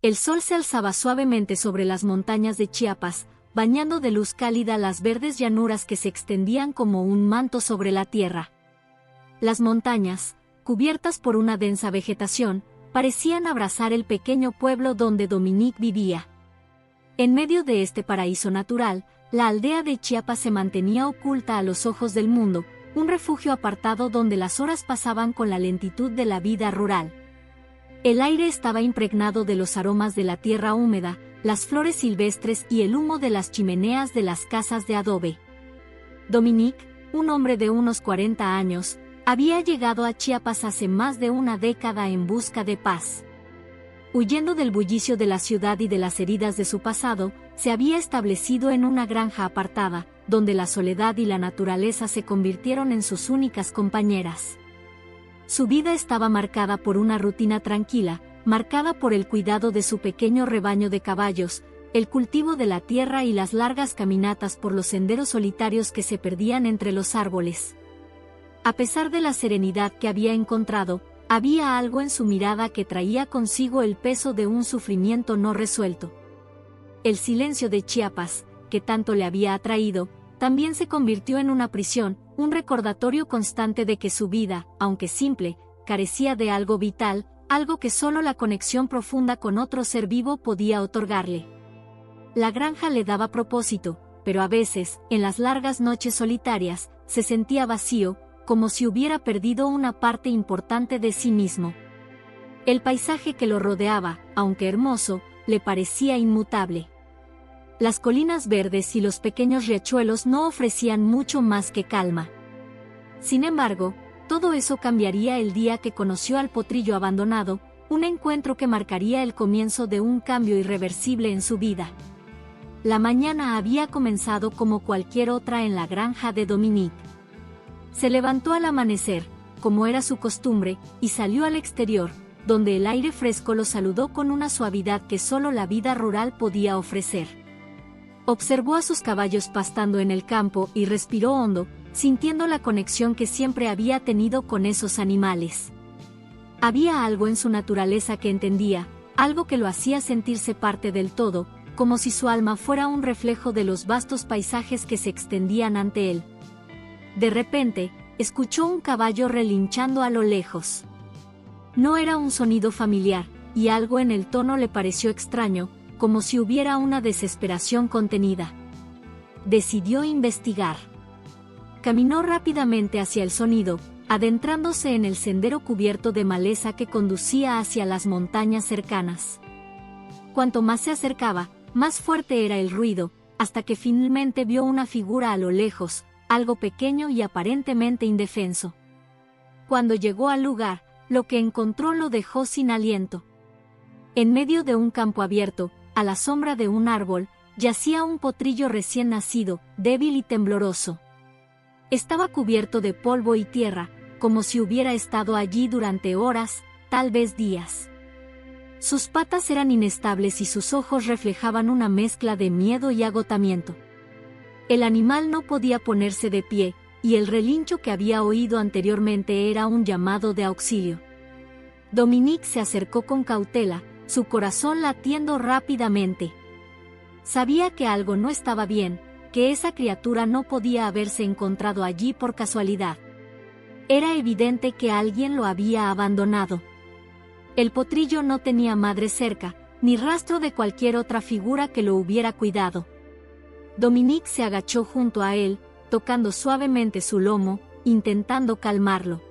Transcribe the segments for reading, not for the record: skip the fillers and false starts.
El sol se alzaba suavemente sobre las montañas de Chiapas, bañando de luz cálida las verdes llanuras que se extendían como un manto sobre la tierra. Las montañas, cubiertas por una densa vegetación, parecían abrazar el pequeño pueblo donde Dominique vivía. En medio de este paraíso natural, la aldea de Chiapas se mantenía oculta a los ojos del mundo, un refugio apartado donde las horas pasaban con la lentitud de la vida rural. El aire estaba impregnado de los aromas de la tierra húmeda, las flores silvestres y el humo de las chimeneas de las casas de adobe. Dominique, un hombre de unos 40 años, había llegado a Chiapas hace más de una década en busca de paz. Huyendo del bullicio de la ciudad y de las heridas de su pasado, se había establecido en una granja apartada, donde la soledad y la naturaleza se convirtieron en sus únicas compañeras. Su vida estaba marcada por una rutina tranquila, marcada por el cuidado de su pequeño rebaño de caballos, el cultivo de la tierra y las largas caminatas por los senderos solitarios que se perdían entre los árboles. A pesar de la serenidad que había encontrado, había algo en su mirada que traía consigo el peso de un sufrimiento no resuelto. El silencio de Chiapas, que tanto le había atraído, también se convirtió en una prisión, un recordatorio constante de que su vida, aunque simple, carecía de algo vital, algo que solo la conexión profunda con otro ser vivo podía otorgarle. La granja le daba propósito, pero a veces, en las largas noches solitarias, se sentía vacío, como si hubiera perdido una parte importante de sí mismo. El paisaje que lo rodeaba, aunque hermoso, le parecía inmutable. Las colinas verdes y los pequeños riachuelos no ofrecían mucho más que calma. Sin embargo, todo eso cambiaría el día que conoció al potrillo abandonado, un encuentro que marcaría el comienzo de un cambio irreversible en su vida. La mañana había comenzado como cualquier otra en la granja de Dominique. Se levantó al amanecer, como era su costumbre, y salió al exterior, donde el aire fresco lo saludó con una suavidad que solo la vida rural podía ofrecer. Observó a sus caballos pastando en el campo y respiró hondo, sintiendo la conexión que siempre había tenido con esos animales. Había algo en su naturaleza que entendía, algo que lo hacía sentirse parte del todo, como si su alma fuera un reflejo de los vastos paisajes que se extendían ante él. De repente, escuchó un caballo relinchando a lo lejos. No era un sonido familiar, y algo en el tono le pareció extraño, como si hubiera una desesperación contenida. Decidió investigar. Caminó rápidamente hacia el sonido, adentrándose en el sendero cubierto de maleza que conducía hacia las montañas cercanas. Cuanto más se acercaba, más fuerte era el ruido, hasta que finalmente vio una figura a lo lejos, algo pequeño y aparentemente indefenso. Cuando llegó al lugar, lo que encontró lo dejó sin aliento. En medio de un campo abierto, a la sombra de un árbol, yacía un potrillo recién nacido, débil y tembloroso. Estaba cubierto de polvo y tierra, como si hubiera estado allí durante horas, tal vez días. Sus patas eran inestables y sus ojos reflejaban una mezcla de miedo y agotamiento. El animal no podía ponerse de pie, y el relincho que había oído anteriormente era un llamado de auxilio. Dominique se acercó con cautela, su corazón latiendo rápidamente. Sabía que algo no estaba bien, que esa criatura no podía haberse encontrado allí por casualidad. Era evidente que alguien lo había abandonado. El potrillo no tenía madre cerca, ni rastro de cualquier otra figura que lo hubiera cuidado. Dominique se agachó junto a él, tocando suavemente su lomo, intentando calmarlo.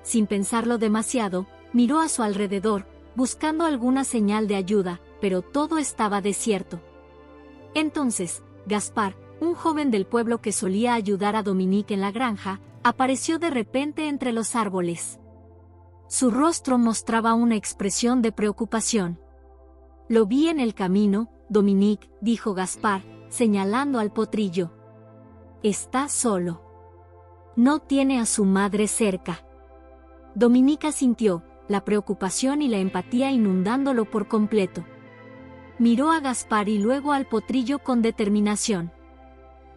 Sin pensarlo demasiado, miró a su alrededor, buscando alguna señal de ayuda, pero todo estaba desierto. Entonces, Gaspar, un joven del pueblo que solía ayudar a Dominique en la granja, apareció de repente entre los árboles. Su rostro mostraba una expresión de preocupación. «Lo vi en el camino, Dominique», dijo Gaspar, señalando al potrillo. «Está solo. No tiene a su madre cerca». Dominique asintió, la preocupación y la empatía inundándolo por completo. Miró a Gaspar y luego al potrillo con determinación.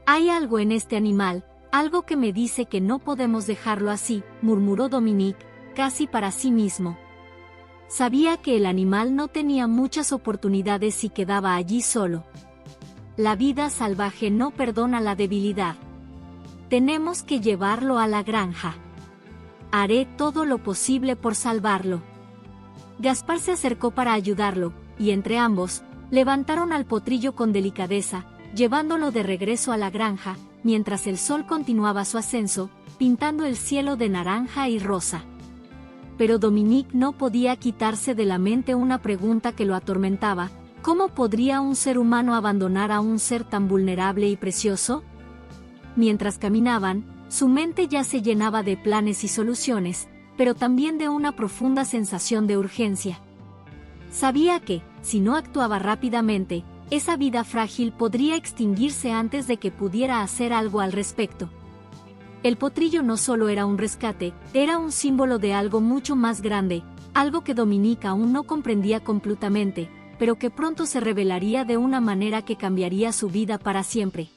«Hay algo en este animal, algo que me dice que no podemos dejarlo así», murmuró Dominique, casi para sí mismo. Sabía que el animal no tenía muchas oportunidades si quedaba allí solo. La vida salvaje no perdona la debilidad. Tenemos que llevarlo a la granja. Haré todo lo posible por salvarlo. Gaspar se acercó para ayudarlo, y entre ambos, levantaron al potrillo con delicadeza, llevándolo de regreso a la granja, mientras el sol continuaba su ascenso, pintando el cielo de naranja y rosa. Pero Dominique no podía quitarse de la mente una pregunta que lo atormentaba: ¿cómo podría un ser humano abandonar a un ser tan vulnerable y precioso? Mientras caminaban, su mente ya se llenaba de planes y soluciones, pero también de una profunda sensación de urgencia. Sabía que, si no actuaba rápidamente, esa vida frágil podría extinguirse antes de que pudiera hacer algo al respecto. El potrillo no solo era un rescate, era un símbolo de algo mucho más grande, algo que Dominique aún no comprendía completamente, pero que pronto se revelaría de una manera que cambiaría su vida para siempre.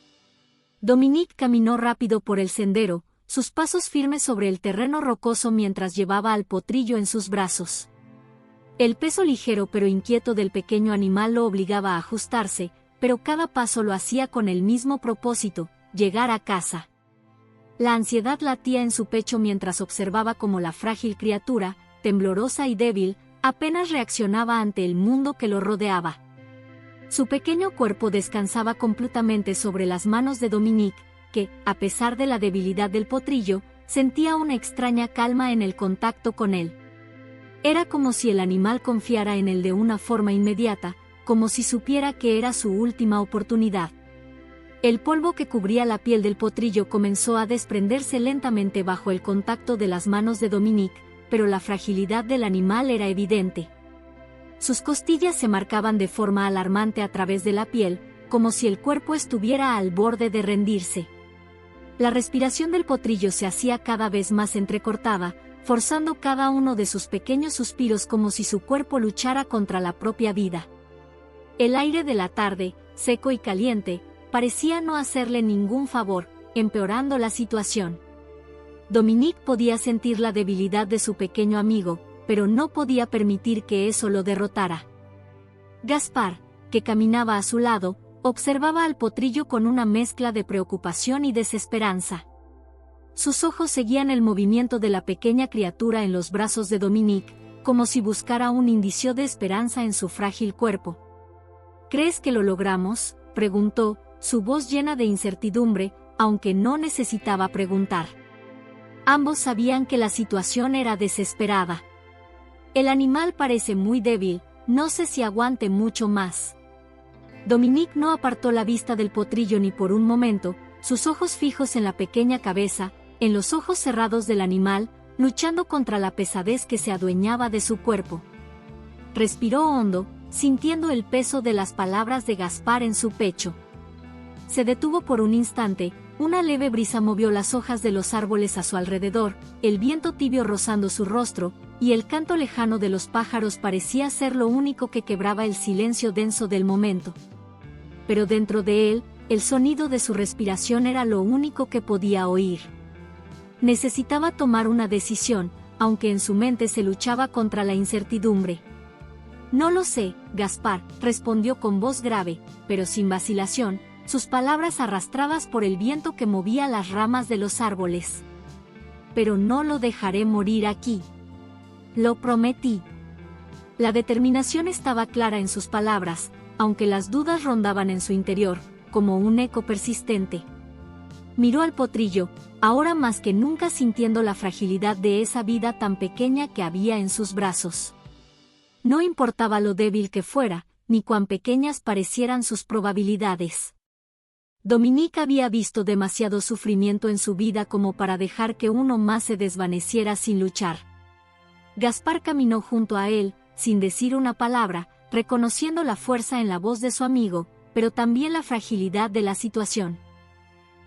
Dominique caminó rápido por el sendero, sus pasos firmes sobre el terreno rocoso mientras llevaba al potrillo en sus brazos. El peso ligero pero inquieto del pequeño animal lo obligaba a ajustarse, pero cada paso lo hacía con el mismo propósito: llegar a casa. La ansiedad latía en su pecho mientras observaba cómo la frágil criatura, temblorosa y débil, apenas reaccionaba ante el mundo que lo rodeaba. Su pequeño cuerpo descansaba completamente sobre las manos de Dominique, que, a pesar de la debilidad del potrillo, sentía una extraña calma en el contacto con él. Era como si el animal confiara en él de una forma inmediata, como si supiera que era su última oportunidad. El polvo que cubría la piel del potrillo comenzó a desprenderse lentamente bajo el contacto de las manos de Dominique, pero la fragilidad del animal era evidente. Sus costillas se marcaban de forma alarmante a través de la piel, como si el cuerpo estuviera al borde de rendirse. La respiración del potrillo se hacía cada vez más entrecortada, forzando cada uno de sus pequeños suspiros como si su cuerpo luchara contra la propia vida. El aire de la tarde, seco y caliente, parecía no hacerle ningún favor, empeorando la situación. Dominique podía sentir la debilidad de su pequeño amigo, pero no podía permitir que eso lo derrotara. Gaspar, que caminaba a su lado, observaba al potrillo con una mezcla de preocupación y desesperanza. Sus ojos seguían el movimiento de la pequeña criatura en los brazos de Dominique, como si buscara un indicio de esperanza en su frágil cuerpo. ¿Crees que lo logramos?, preguntó, su voz llena de incertidumbre, aunque no necesitaba preguntar. Ambos sabían que la situación era desesperada. El animal parece muy débil, no sé si aguante mucho más. Dominique no apartó la vista del potrillo ni por un momento, sus ojos fijos en la pequeña cabeza, en los ojos cerrados del animal, luchando contra la pesadez que se adueñaba de su cuerpo. Respiró hondo, sintiendo el peso de las palabras de Gaspar en su pecho. Se detuvo por un instante, una leve brisa movió las hojas de los árboles a su alrededor, el viento tibio rozando su rostro, y el canto lejano de los pájaros parecía ser lo único que quebraba el silencio denso del momento. Pero dentro de él, el sonido de su respiración era lo único que podía oír. Necesitaba tomar una decisión, aunque en su mente se luchaba contra la incertidumbre. No lo sé, Gaspar, respondió con voz grave, pero sin vacilación, sus palabras arrastradas por el viento que movía las ramas de los árboles. Pero no lo dejaré morir aquí. Lo prometí. La determinación estaba clara en sus palabras, aunque las dudas rondaban en su interior, como un eco persistente. Miró al potrillo, ahora más que nunca sintiendo la fragilidad de esa vida tan pequeña que había en sus brazos. No importaba lo débil que fuera, ni cuán pequeñas parecieran sus probabilidades. Dominique había visto demasiado sufrimiento en su vida como para dejar que uno más se desvaneciera sin luchar. Gaspar caminó junto a él, sin decir una palabra, reconociendo la fuerza en la voz de su amigo, pero también la fragilidad de la situación.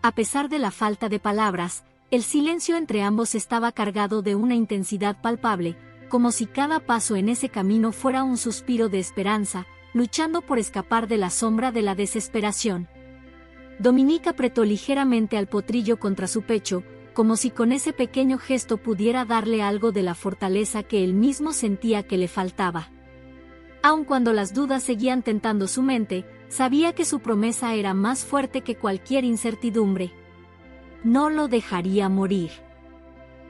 A pesar de la falta de palabras, el silencio entre ambos estaba cargado de una intensidad palpable, como si cada paso en ese camino fuera un suspiro de esperanza, luchando por escapar de la sombra de la desesperación. Dominique apretó ligeramente al potrillo contra su pecho, como si con ese pequeño gesto pudiera darle algo de la fortaleza que él mismo sentía que le faltaba. Aun cuando las dudas seguían tentando su mente, sabía que su promesa era más fuerte que cualquier incertidumbre. No lo dejaría morir.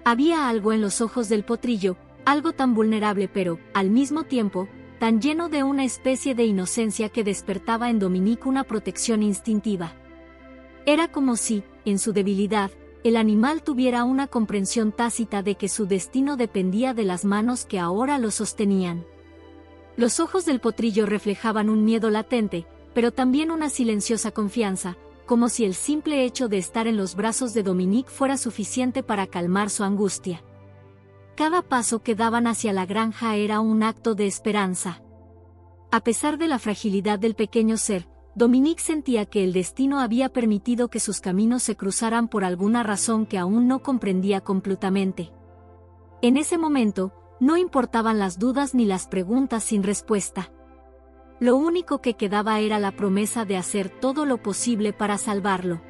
Había algo en los ojos del potrillo, algo tan vulnerable pero, al mismo tiempo, tan lleno de una especie de inocencia que despertaba en Dominique una protección instintiva. Era como si, en su debilidad, el animal tuviera una comprensión tácita de que su destino dependía de las manos que ahora lo sostenían. Los ojos del potrillo reflejaban un miedo latente, pero también una silenciosa confianza, como si el simple hecho de estar en los brazos de Dominique fuera suficiente para calmar su angustia. Cada paso que daban hacia la granja era un acto de esperanza. A pesar de la fragilidad del pequeño ser, Dominique sentía que el destino había permitido que sus caminos se cruzaran por alguna razón que aún no comprendía completamente. En ese momento, no importaban las dudas ni las preguntas sin respuesta. Lo único que quedaba era la promesa de hacer todo lo posible para salvarlo.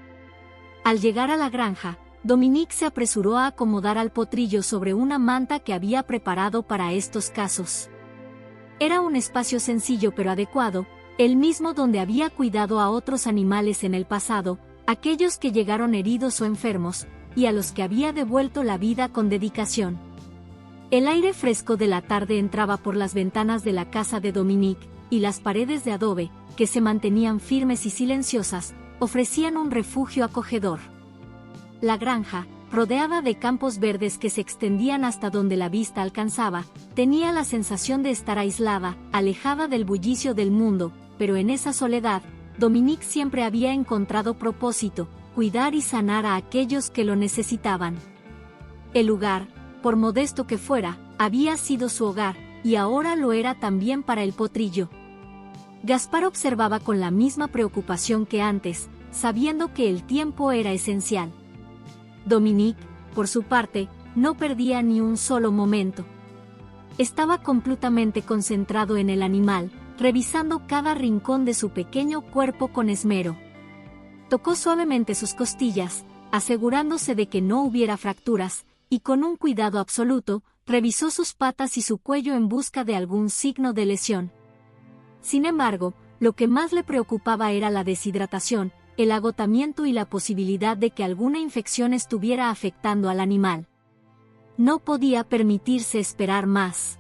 Al llegar a la granja, Dominique se apresuró a acomodar al potrillo sobre una manta que había preparado para estos casos. Era un espacio sencillo pero adecuado, el mismo donde había cuidado a otros animales en el pasado, aquellos que llegaron heridos o enfermos, y a los que había devuelto la vida con dedicación. El aire fresco de la tarde entraba por las ventanas de la casa de Dominique, y las paredes de adobe, que se mantenían firmes y silenciosas, ofrecían un refugio acogedor. La granja, rodeada de campos verdes que se extendían hasta donde la vista alcanzaba, tenía la sensación de estar aislada, alejada del bullicio del mundo, pero en esa soledad, Dominique siempre había encontrado propósito, cuidar y sanar a aquellos que lo necesitaban. El lugar, por modesto que fuera, había sido su hogar, y ahora lo era también para el potrillo. Gaspar observaba con la misma preocupación que antes, sabiendo que el tiempo era esencial. Dominique, por su parte, no perdía ni un solo momento. Estaba completamente concentrado en el animal, revisando cada rincón de su pequeño cuerpo con esmero. Tocó suavemente sus costillas, asegurándose de que no hubiera fracturas, y con un cuidado absoluto, revisó sus patas y su cuello en busca de algún signo de lesión. Sin embargo, lo que más le preocupaba era la deshidratación, el agotamiento y la posibilidad de que alguna infección estuviera afectando al animal. No podía permitirse esperar más.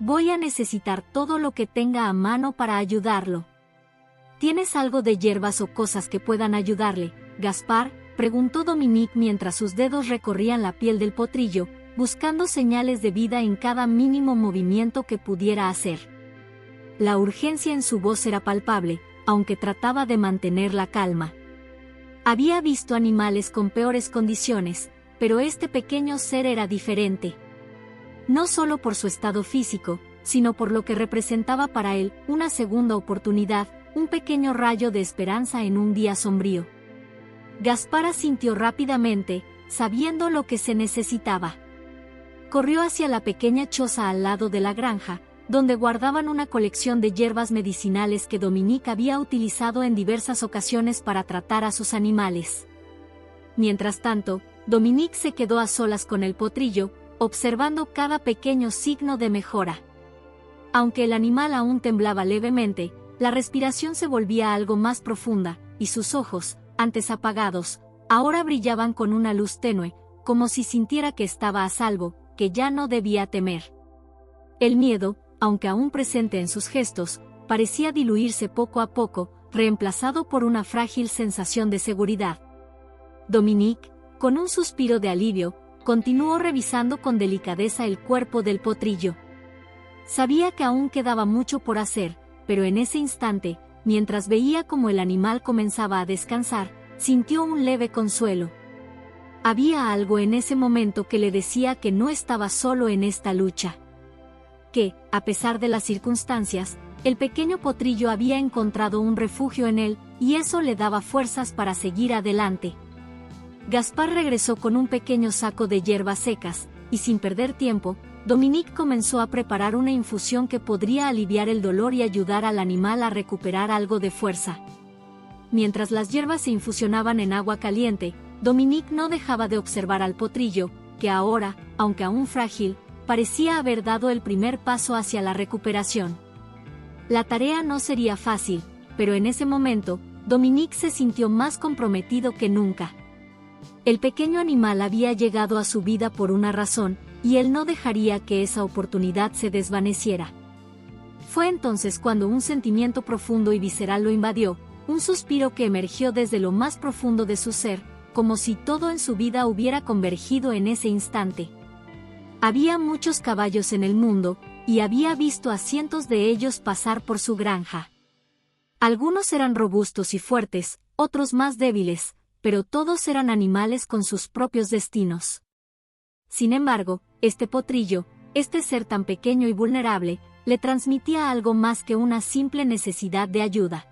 Voy a necesitar todo lo que tenga a mano para ayudarlo. ¿Tienes algo de hierbas o cosas que puedan ayudarle, Gaspar?, preguntó Dominique mientras sus dedos recorrían la piel del potrillo, buscando señales de vida en cada mínimo movimiento que pudiera hacer. La urgencia en su voz era palpable, aunque trataba de mantener la calma. Había visto animales con peores condiciones, pero este pequeño ser era diferente. No solo por su estado físico, sino por lo que representaba para él, una segunda oportunidad, un pequeño rayo de esperanza en un día sombrío. Gaspar asintió rápidamente, sabiendo lo que se necesitaba. Corrió hacia la pequeña choza al lado de la granja, donde guardaban una colección de hierbas medicinales que Dominique había utilizado en diversas ocasiones para tratar a sus animales. Mientras tanto, Dominique se quedó a solas con el potrillo, observando cada pequeño signo de mejora. Aunque el animal aún temblaba levemente, la respiración se volvía algo más profunda, y sus ojos, antes apagados, ahora brillaban con una luz tenue, como si sintiera que estaba a salvo, que ya no debía temer. El miedo, aunque aún presente en sus gestos, parecía diluirse poco a poco, reemplazado por una frágil sensación de seguridad. Dominique, con un suspiro de alivio, continuó revisando con delicadeza el cuerpo del potrillo. Sabía que aún quedaba mucho por hacer, pero en ese instante, mientras veía cómo el animal comenzaba a descansar, sintió un leve consuelo. Había algo en ese momento que le decía que no estaba solo en esta lucha. Que, a pesar de las circunstancias, el pequeño potrillo había encontrado un refugio en él, y eso le daba fuerzas para seguir adelante. Gaspar regresó con un pequeño saco de hierbas secas, y sin perder tiempo, Dominique comenzó a preparar una infusión que podría aliviar el dolor y ayudar al animal a recuperar algo de fuerza. Mientras las hierbas se infusionaban en agua caliente, Dominique no dejaba de observar al potrillo, que ahora, aunque aún frágil, parecía haber dado el primer paso hacia la recuperación. La tarea no sería fácil, pero en ese momento, Dominique se sintió más comprometido que nunca. El pequeño animal había llegado a su vida por una razón, y él no dejaría que esa oportunidad se desvaneciera. Fue entonces cuando un sentimiento profundo y visceral lo invadió, un suspiro que emergió desde lo más profundo de su ser, como si todo en su vida hubiera convergido en ese instante. Había muchos caballos en el mundo, y había visto a cientos de ellos pasar por su granja. Algunos eran robustos y fuertes, otros más débiles, pero todos eran animales con sus propios destinos. Sin embargo, este potrillo, este ser tan pequeño y vulnerable, le transmitía algo más que una simple necesidad de ayuda.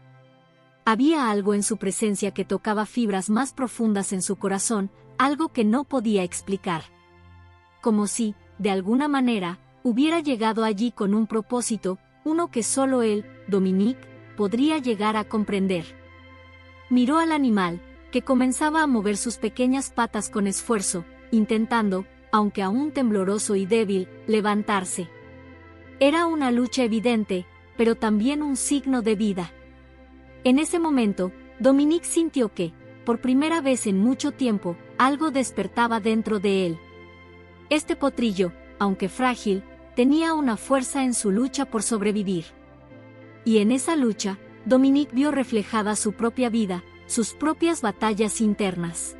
Había algo en su presencia que tocaba fibras más profundas en su corazón, algo que no podía explicar. Como si, de alguna manera, hubiera llegado allí con un propósito, uno que solo él, Dominique, podría llegar a comprender. Miró al animal, que comenzaba a mover sus pequeñas patas con esfuerzo, intentando, aunque aún tembloroso y débil, levantarse. Era una lucha evidente, pero también un signo de vida. En ese momento, Dominique sintió que, por primera vez en mucho tiempo, algo despertaba dentro de él. Este potrillo, aunque frágil, tenía una fuerza en su lucha por sobrevivir. Y en esa lucha, Dominique vio reflejada su propia vida, sus propias batallas internas.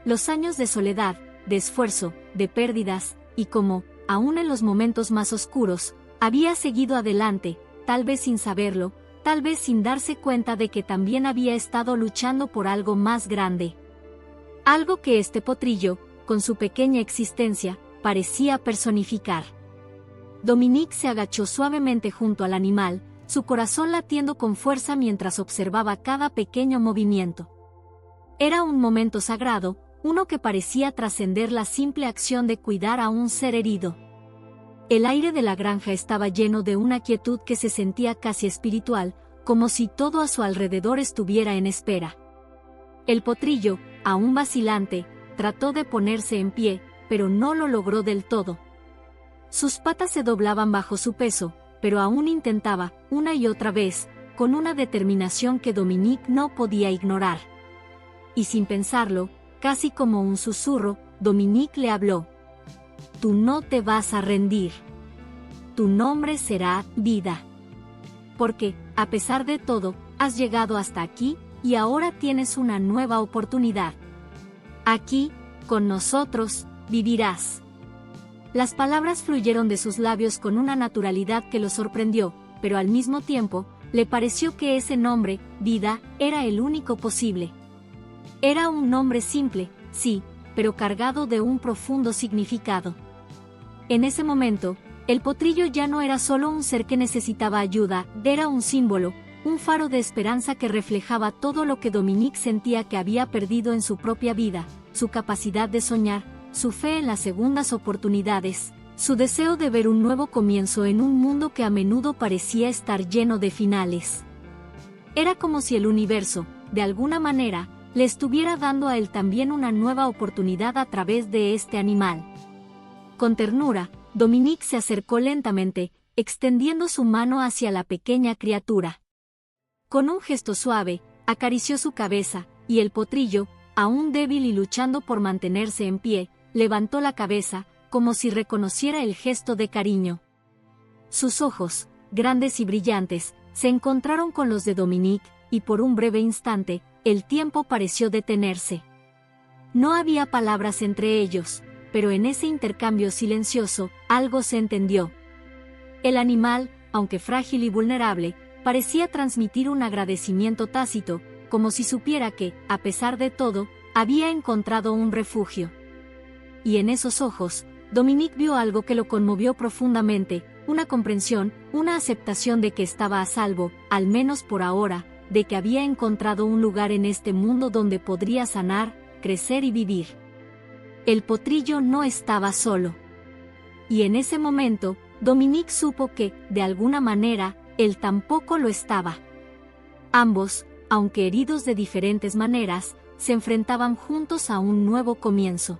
Los años de soledad, de esfuerzo, de pérdidas, y como, aún en los momentos más oscuros, había seguido adelante, tal vez sin saberlo, tal vez sin darse cuenta de que también había estado luchando por algo más grande. Algo que este potrillo, con su pequeña existencia, parecía personificar. Dominique se agachó suavemente junto al animal, su corazón latiendo con fuerza mientras observaba cada pequeño movimiento. Era un momento sagrado, uno que parecía trascender la simple acción de cuidar a un ser herido. El aire de la granja estaba lleno de una quietud que se sentía casi espiritual, como si todo a su alrededor estuviera en espera. El potrillo, aún vacilante, trató de ponerse en pie, pero no lo logró del todo. Sus patas se doblaban bajo su peso, pero aún intentaba, una y otra vez, con una determinación que Dominique no podía ignorar. Y sin pensarlo, casi como un susurro, Dominique le habló. Tú no te vas a rendir. Tu nombre será Vida. Porque, a pesar de todo, has llegado hasta aquí, y ahora tienes una nueva oportunidad. Aquí, con nosotros, vivirás. Las palabras fluyeron de sus labios con una naturalidad que lo sorprendió, pero al mismo tiempo, le pareció que ese nombre, Vida, era el único posible. Era un nombre simple, sí, pero cargado de un profundo significado. En ese momento, el potrillo ya no era solo un ser que necesitaba ayuda, era un símbolo, un faro de esperanza que reflejaba todo lo que Dominique sentía que había perdido en su propia vida, su capacidad de soñar, su fe en las segundas oportunidades, su deseo de ver un nuevo comienzo en un mundo que a menudo parecía estar lleno de finales. Era como si el universo, de alguna manera, le estuviera dando a él también una nueva oportunidad a través de este animal. Con ternura, Dominique se acercó lentamente, extendiendo su mano hacia la pequeña criatura. Con un gesto suave, acarició su cabeza, y el potrillo, aún débil y luchando por mantenerse en pie, levantó la cabeza, como si reconociera el gesto de cariño. Sus ojos, grandes y brillantes, se encontraron con los de Dominique, y por un breve instante, el tiempo pareció detenerse. No había palabras entre ellos, pero en ese intercambio silencioso, algo se entendió. El animal, aunque frágil y vulnerable, parecía transmitir un agradecimiento tácito, como si supiera que, a pesar de todo, había encontrado un refugio. Y en esos ojos, Dominique vio algo que lo conmovió profundamente, una comprensión, una aceptación de que estaba a salvo, al menos por ahora, de que había encontrado un lugar en este mundo donde podría sanar, crecer y vivir. El potrillo no estaba solo. Y en ese momento, Dominique supo que, de alguna manera, él tampoco lo estaba. Ambos, aunque heridos de diferentes maneras, se enfrentaban juntos a un nuevo comienzo.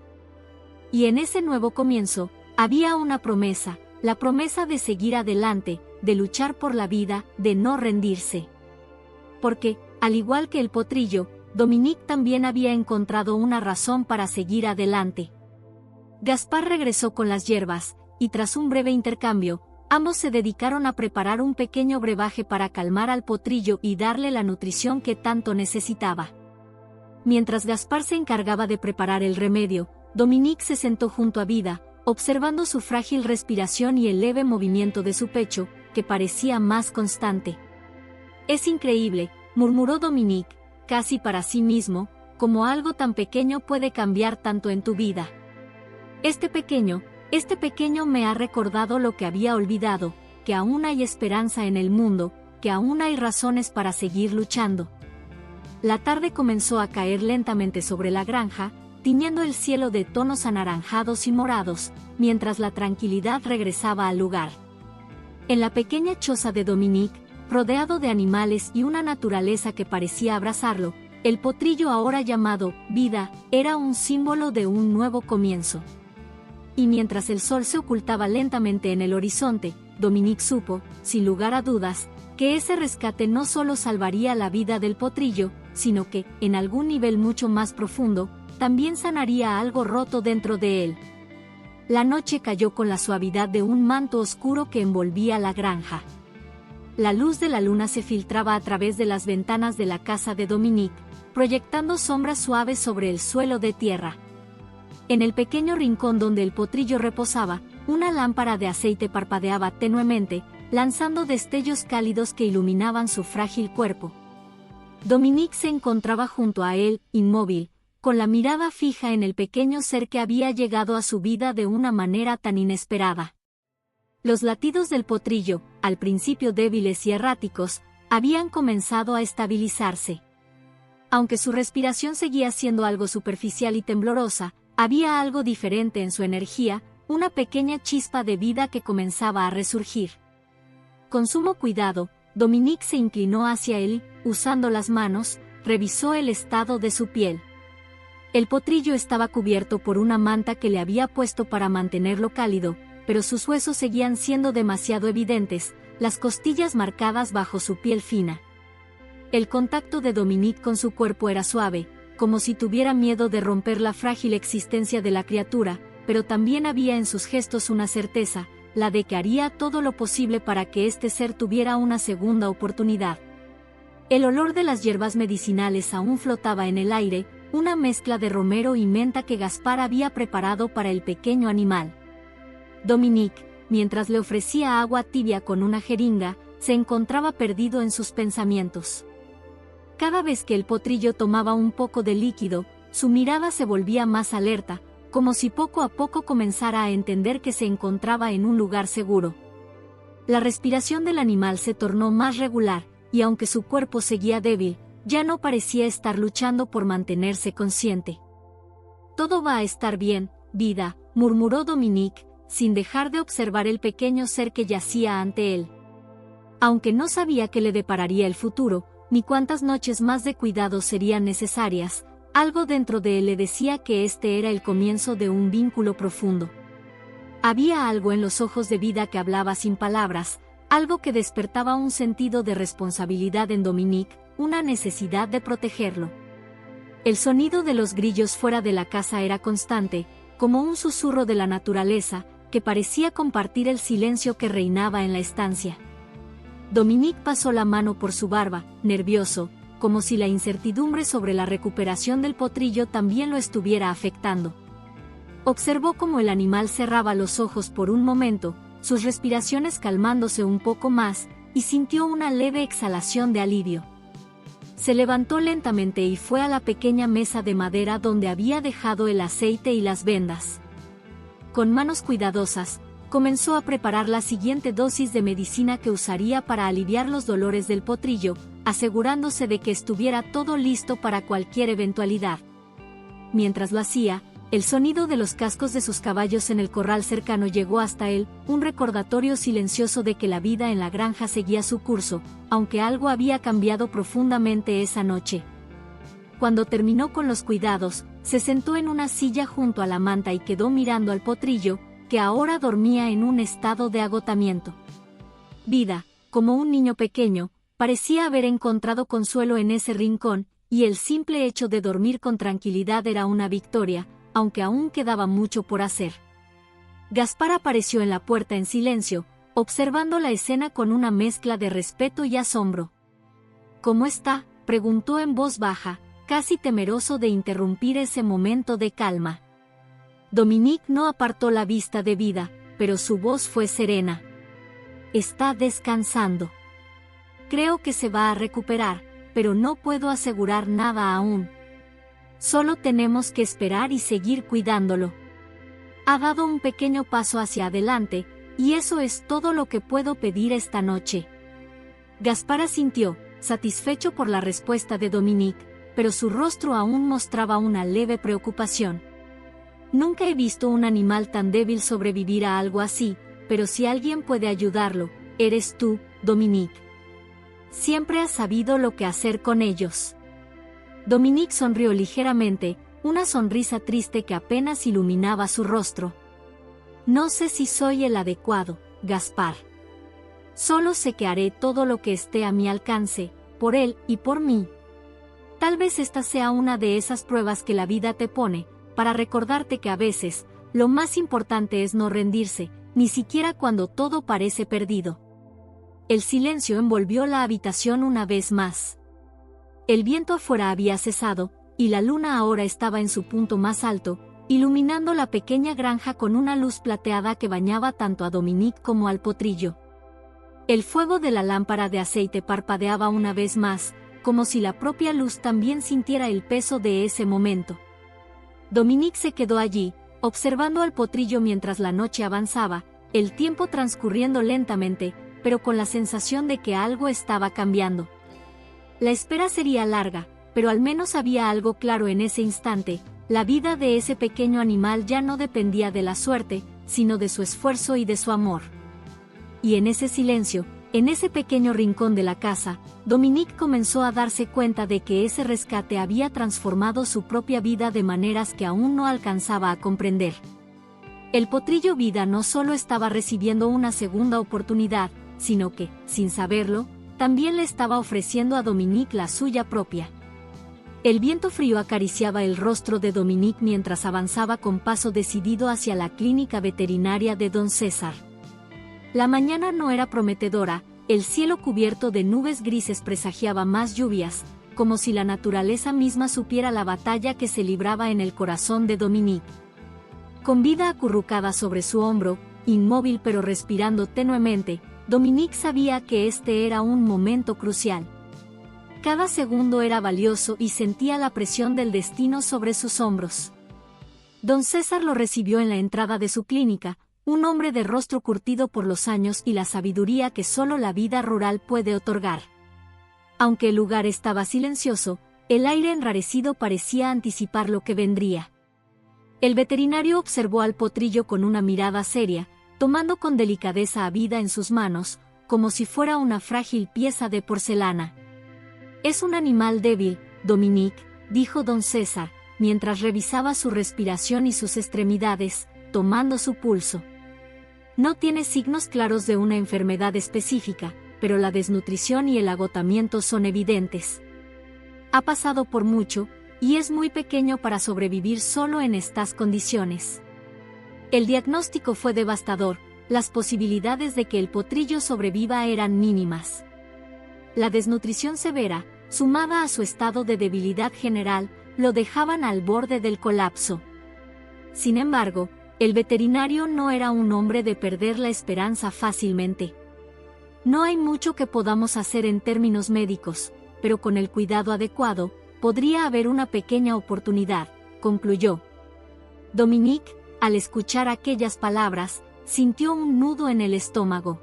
Y en ese nuevo comienzo, había una promesa, la promesa de seguir adelante, de luchar por la vida, de no rendirse. Porque, al igual que el potrillo, Dominique también había encontrado una razón para seguir adelante. Gaspar regresó con las hierbas, y tras un breve intercambio, ambos se dedicaron a preparar un pequeño brebaje para calmar al potrillo y darle la nutrición que tanto necesitaba. Mientras Gaspar se encargaba de preparar el remedio, Dominique se sentó junto a Vida, observando su frágil respiración y el leve movimiento de su pecho, que parecía más constante. «Es increíble», murmuró Dominique, casi para sí mismo, «cómo algo tan pequeño puede cambiar tanto en tu vida. Este pequeño me ha recordado lo que había olvidado, que aún hay esperanza en el mundo, que aún hay razones para seguir luchando». La tarde comenzó a caer lentamente sobre la granja, tiñendo el cielo de tonos anaranjados y morados, mientras la tranquilidad regresaba al lugar. En la pequeña choza de Dominique, rodeado de animales y una naturaleza que parecía abrazarlo, el potrillo ahora llamado Vida era un símbolo de un nuevo comienzo. Y mientras el sol se ocultaba lentamente en el horizonte, Dominique supo, sin lugar a dudas, que ese rescate no solo salvaría la vida del potrillo, sino que, en algún nivel mucho más profundo, también sanaría algo roto dentro de él. La noche cayó con la suavidad de un manto oscuro que envolvía la granja. La luz de la luna se filtraba a través de las ventanas de la casa de Dominique, proyectando sombras suaves sobre el suelo de tierra. En el pequeño rincón donde el potrillo reposaba, una lámpara de aceite parpadeaba tenuemente, lanzando destellos cálidos que iluminaban su frágil cuerpo. Dominique se encontraba junto a él, inmóvil, con la mirada fija en el pequeño ser que había llegado a su vida de una manera tan inesperada. Los latidos del potrillo, al principio débiles y erráticos, habían comenzado a estabilizarse. Aunque su respiración seguía siendo algo superficial y temblorosa, había algo diferente en su energía, una pequeña chispa de vida que comenzaba a resurgir. Con sumo cuidado, Dominique se inclinó hacia él y, usando las manos, revisó el estado de su piel. El potrillo estaba cubierto por una manta que le había puesto para mantenerlo cálido, pero sus huesos seguían siendo demasiado evidentes, las costillas marcadas bajo su piel fina. El contacto de Dominique con su cuerpo era suave, como si tuviera miedo de romper la frágil existencia de la criatura, pero también había en sus gestos una certeza, la de que haría todo lo posible para que este ser tuviera una segunda oportunidad. El olor de las hierbas medicinales aún flotaba en el aire, una mezcla de romero y menta que Gaspar había preparado para el pequeño animal. Dominique, mientras le ofrecía agua tibia con una jeringa, se encontraba perdido en sus pensamientos. Cada vez que el potrillo tomaba un poco de líquido, su mirada se volvía más alerta, como si poco a poco comenzara a entender que se encontraba en un lugar seguro. La respiración del animal se tornó más regular, y aunque su cuerpo seguía débil, ya no parecía estar luchando por mantenerse consciente. «Todo va a estar bien, Vida», murmuró Dominique, sin dejar de observar el pequeño ser que yacía ante él. Aunque no sabía qué le depararía el futuro, ni cuántas noches más de cuidado serían necesarias, algo dentro de él le decía que este era el comienzo de un vínculo profundo. Había algo en los ojos de Vida que hablaba sin palabras, algo que despertaba un sentido de responsabilidad en Dominique, una necesidad de protegerlo. El sonido de los grillos fuera de la casa era constante, como un susurro de la naturaleza, que parecía compartir el silencio que reinaba en la estancia. Dominique pasó la mano por su barba, nervioso, como si la incertidumbre sobre la recuperación del potrillo también lo estuviera afectando. Observó cómo el animal cerraba los ojos por un momento, sus respiraciones calmándose un poco más, y sintió una leve exhalación de alivio. Se levantó lentamente y fue a la pequeña mesa de madera donde había dejado el aceite y las vendas. Con manos cuidadosas, comenzó a preparar la siguiente dosis de medicina que usaría para aliviar los dolores del potrillo, asegurándose de que estuviera todo listo para cualquier eventualidad. Mientras lo hacía, el sonido de los cascos de sus caballos en el corral cercano llegó hasta él, un recordatorio silencioso de que la vida en la granja seguía su curso, aunque algo había cambiado profundamente esa noche. Cuando terminó con los cuidados, se sentó en una silla junto a la manta y quedó mirando al potrillo, que ahora dormía en un estado de agotamiento. Vida, como un niño pequeño, parecía haber encontrado consuelo en ese rincón, y el simple hecho de dormir con tranquilidad era una victoria, aunque aún quedaba mucho por hacer. Gaspar apareció en la puerta en silencio, observando la escena con una mezcla de respeto y asombro. «¿Cómo está?», preguntó en voz baja, casi temeroso de interrumpir ese momento de calma. Dominique no apartó la vista de Vida, pero su voz fue serena. «Está descansando. Creo que se va a recuperar, pero no puedo asegurar nada aún. Solo tenemos que esperar y seguir cuidándolo. Ha dado un pequeño paso hacia adelante, y eso es todo lo que puedo pedir esta noche». Gaspar asintió, satisfecho por la respuesta de Dominique, pero su rostro aún mostraba una leve preocupación. «Nunca he visto un animal tan débil sobrevivir a algo así, pero si alguien puede ayudarlo, eres tú, Dominique. Siempre has sabido lo que hacer con ellos». Dominique sonrió ligeramente, una sonrisa triste que apenas iluminaba su rostro. «No sé si soy el adecuado, Gaspar. Solo sé que haré todo lo que esté a mi alcance, por él y por mí. Tal vez esta sea una de esas pruebas que la vida te pone, para recordarte que a veces, lo más importante es no rendirse, ni siquiera cuando todo parece perdido». El silencio envolvió la habitación una vez más. El viento afuera había cesado, y la luna ahora estaba en su punto más alto, iluminando la pequeña granja con una luz plateada que bañaba tanto a Dominique como al potrillo. El fuego de la lámpara de aceite parpadeaba una vez más, como si la propia luz también sintiera el peso de ese momento. Dominique se quedó allí, observando al potrillo mientras la noche avanzaba, el tiempo transcurriendo lentamente, pero con la sensación de que algo estaba cambiando. La espera sería larga, pero al menos había algo claro en ese instante: la vida de ese pequeño animal ya no dependía de la suerte, sino de su esfuerzo y de su amor. Y en ese silencio, en ese pequeño rincón de la casa, Dominique comenzó a darse cuenta de que ese rescate había transformado su propia vida de maneras que aún no alcanzaba a comprender. El potrillo Vida no solo estaba recibiendo una segunda oportunidad, sino que, sin saberlo, también le estaba ofreciendo a Dominique la suya propia. El viento frío acariciaba el rostro de Dominique mientras avanzaba con paso decidido hacia la clínica veterinaria de don César. La mañana no era prometedora, el cielo cubierto de nubes grises presagiaba más lluvias, como si la naturaleza misma supiera la batalla que se libraba en el corazón de Dominique. Con Vida acurrucada sobre su hombro, inmóvil pero respirando tenuemente, Dominique sabía que este era un momento crucial. Cada segundo era valioso y sentía la presión del destino sobre sus hombros. Don César lo recibió en la entrada de su clínica, un hombre de rostro curtido por los años y la sabiduría que solo la vida rural puede otorgar. Aunque el lugar estaba silencioso, el aire enrarecido parecía anticipar lo que vendría. El veterinario observó al potrillo con una mirada seria, tomando con delicadeza a Vida en sus manos, como si fuera una frágil pieza de porcelana. «Es un animal débil, Dominique», dijo don César, mientras revisaba su respiración y sus extremidades, tomando su pulso. «No tiene signos claros de una enfermedad específica, pero la desnutrición y el agotamiento son evidentes. Ha pasado por mucho, y es muy pequeño para sobrevivir solo en estas condiciones». El diagnóstico fue devastador, las posibilidades de que el potrillo sobreviva eran mínimas. La desnutrición severa, sumada a su estado de debilidad general, lo dejaban al borde del colapso. Sin embargo, el veterinario no era un hombre de perder la esperanza fácilmente. «No hay mucho que podamos hacer en términos médicos, pero con el cuidado adecuado, podría haber una pequeña oportunidad», concluyó. Dominique, al escuchar aquellas palabras, sintió un nudo en el estómago.